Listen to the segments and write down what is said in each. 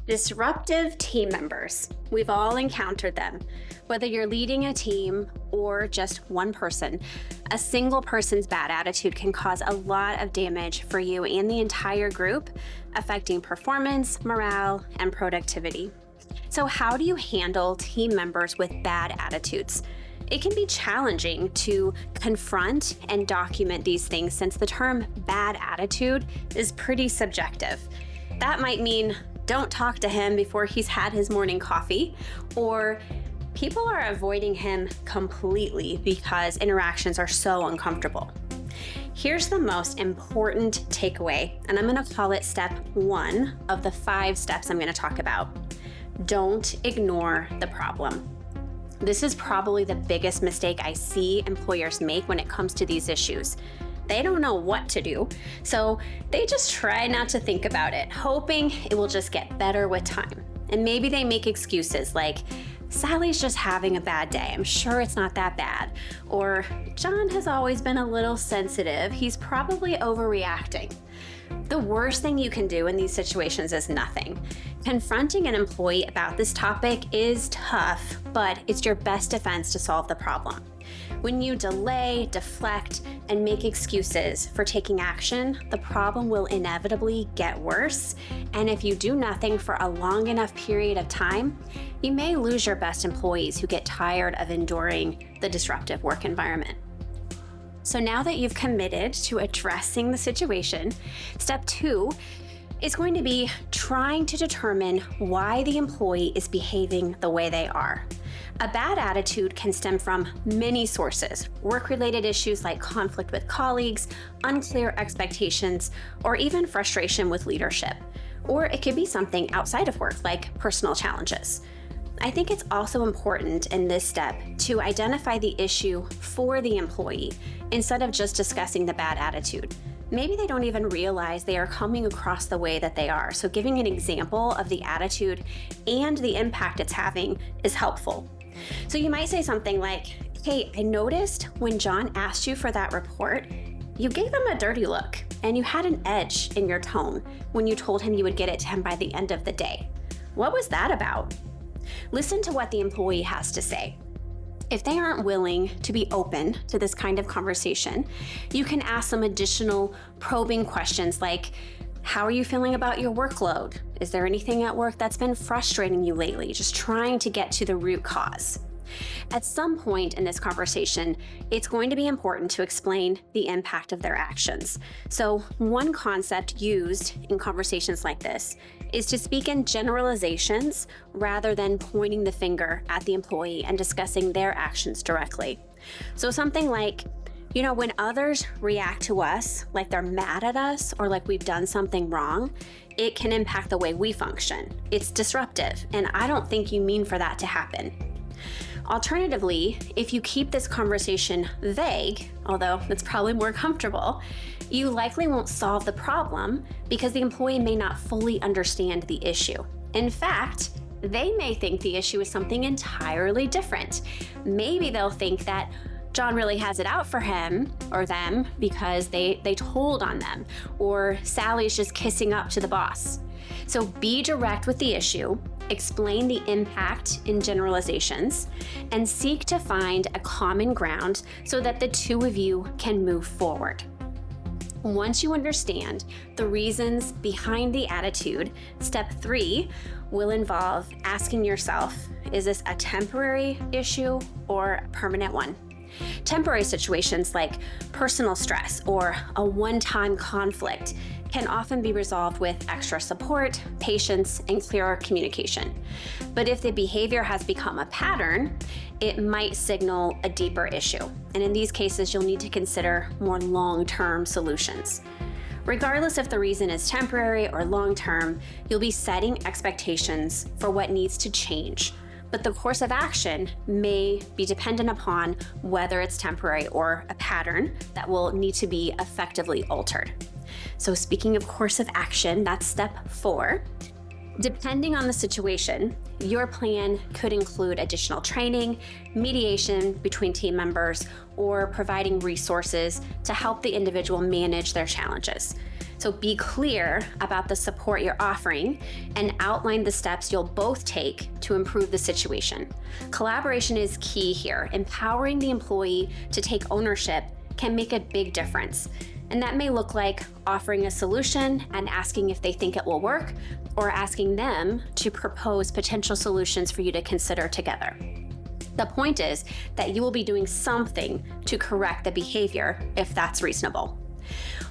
Disruptive team members. We've all encountered them. Whether you're leading a team or just one person, a single person's bad attitude can cause a lot of damage for you and the entire group, affecting performance, morale, and productivity. So how do you handle team members with bad attitudes? It can be challenging to confront and document these things since the term bad attitude is pretty subjective. That might mean don't talk to him before he's had his morning coffee, or people are avoiding him completely because interactions are so uncomfortable. Here's the most important takeaway, and I'm going to call it step 1 of the 5 steps I'm going to talk about. Don't ignore the problem. This is probably the biggest mistake I see employers make when it comes to these issues. They don't know what to do, so they just try not to think about it, hoping it will just get better with time. And maybe they make excuses like, Sally's just having a bad day. I'm sure it's not that bad. Or John has always been a little sensitive. He's probably overreacting. The worst thing you can do in these situations is nothing. Confronting an employee about this topic is tough, but it's your best defense to solve the problem. When you delay, deflect, and make excuses for taking action, the problem will inevitably get worse. And if you do nothing for a long enough period of time, you may lose your best employees who get tired of enduring the disruptive work environment. So now that you've committed to addressing the situation, step 2 is going to be trying to determine why the employee is behaving the way they are. A bad attitude can stem from many sources: work-related issues like conflict with colleagues, unclear expectations, or even frustration with leadership. Or it could be something outside of work, like personal challenges. I think it's also important in this step to identify the issue for the employee instead of just discussing the bad attitude. Maybe they don't even realize they are coming across the way that they are, so giving an example of the attitude and the impact it's having is helpful. So you might say something like, hey, I noticed when John asked you for that report, you gave him a dirty look and you had an edge in your tone when you told him you would get it to him by the end of the day. What was that about? Listen to what the employee has to say. If they aren't willing to be open to this kind of conversation, you can ask some additional probing questions like, how are you feeling about your workload? Is there anything at work that's been frustrating you lately? Just trying to get to the root cause. At some point in this conversation, it's going to be important to explain the impact of their actions. So one concept used in conversations like this is to speak in generalizations rather than pointing the finger at the employee and discussing their actions directly. So something like, when others react to us like they're mad at us or like we've done something wrong, it can impact the way we function. It's disruptive, and I don't think you mean for that to happen. Alternatively, if you keep this conversation vague, although it's probably more comfortable, you likely won't solve the problem because the employee may not fully understand the issue. In fact, they may think the issue is something entirely different. Maybe they'll think that John really has it out for him or them because they told on them, or Sally's just kissing up to the boss. So be direct with the issue, explain the impact in generalizations, and seek to find a common ground so that the two of you can move forward. Once you understand the reasons behind the attitude, step 3 will involve asking yourself, is this a temporary issue or a permanent one? Temporary situations like personal stress or a one-time conflict can often be resolved with extra support, patience, and clearer communication. But if the behavior has become a pattern, it might signal a deeper issue. And in these cases, you'll need to consider more long-term solutions. Regardless if the reason is temporary or long-term, you'll be setting expectations for what needs to change. But the course of action may be dependent upon whether it's temporary or a pattern that will need to be effectively altered. So speaking of course of action, that's step 4. Depending on the situation, your plan could include additional training, mediation between team members, or providing resources to help the individual manage their challenges. So be clear about the support you're offering and outline the steps you'll both take to improve the situation. Collaboration is key here. Empowering the employee to take ownership can make a big difference. And that may look like offering a solution and asking if they think it will work, or asking them to propose potential solutions for you to consider together. The point is that you will be doing something to correct the behavior if that's reasonable.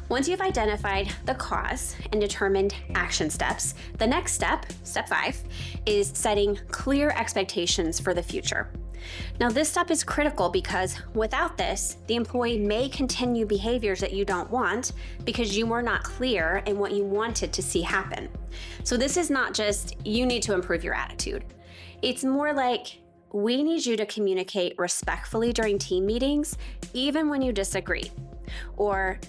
Once you've identified the cause and determined action steps, the next step, step 5, is setting clear expectations for the future. Now, this step is critical because without this, the employee may continue behaviors that you don't want because you were not clear in what you wanted to see happen. So this is not just, you need to improve your attitude. It's more like, we need you to communicate respectfully during team meetings, even when you disagree. Or,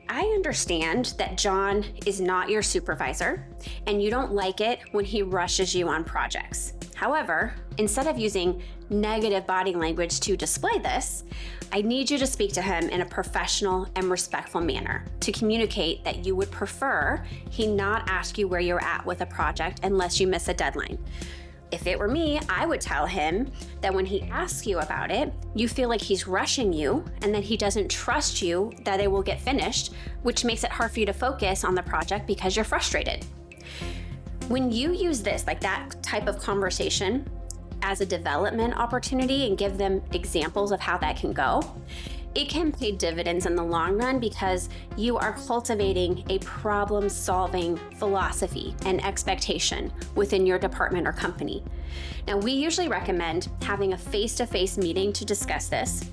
I understand that John is not your supervisor and you don't like it when he rushes you on projects. However, instead of using negative body language to display this, I need you to speak to him in a professional and respectful manner to communicate that you would prefer he not ask you where you're at with a project unless you miss a deadline. If it were me, I would tell him that when he asks you about it, you feel like he's rushing you and that he doesn't trust you that it will get finished, which makes it hard for you to focus on the project because you're frustrated. When you use this, like that type of conversation, as a development opportunity and give them examples of how that can go, it can pay dividends in the long run because you are cultivating a problem-solving philosophy and expectation within your department or company. Now, we usually recommend having a face-to-face meeting to discuss this,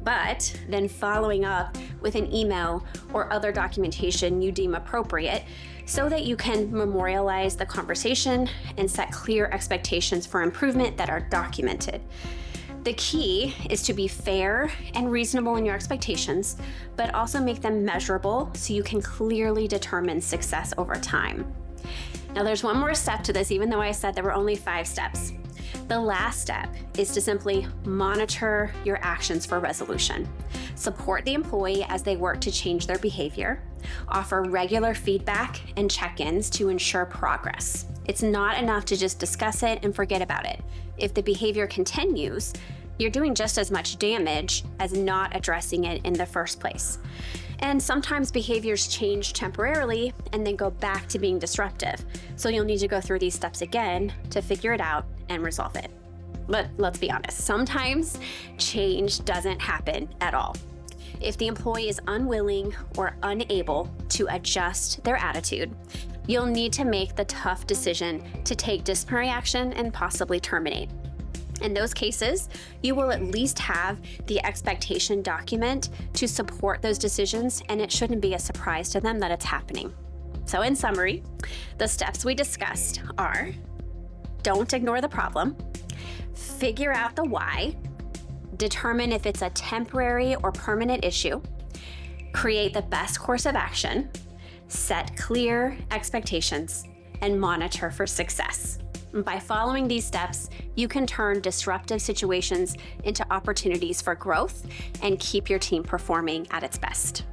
but then following up with an email or other documentation you deem appropriate so that you can memorialize the conversation and set clear expectations for improvement that are documented. The key is to be fair and reasonable in your expectations, but also make them measurable so you can clearly determine success over time. Now, there's one more step to this, even though I said there were only 5 steps. The last step is to simply monitor your actions for resolution. Support the employee as they work to change their behavior. Offer regular feedback and check-ins to ensure progress. It's not enough to just discuss it and forget about it. If the behavior continues, you're doing just as much damage as not addressing it in the first place. And sometimes behaviors change temporarily and then go back to being disruptive. So you'll need to go through these steps again to figure it out and resolve it. But let's be honest, sometimes change doesn't happen at all. If the employee is unwilling or unable to adjust their attitude, you'll need to make the tough decision to take disciplinary action and possibly terminate. In those cases, you will at least have the expectation document to support those decisions, and it shouldn't be a surprise to them that it's happening. So in summary, the steps we discussed are: don't ignore the problem, figure out the why, determine if it's a temporary or permanent issue, create the best course of action, set clear expectations, and monitor for success. By following these steps, you can turn disruptive situations into opportunities for growth and keep your team performing at its best.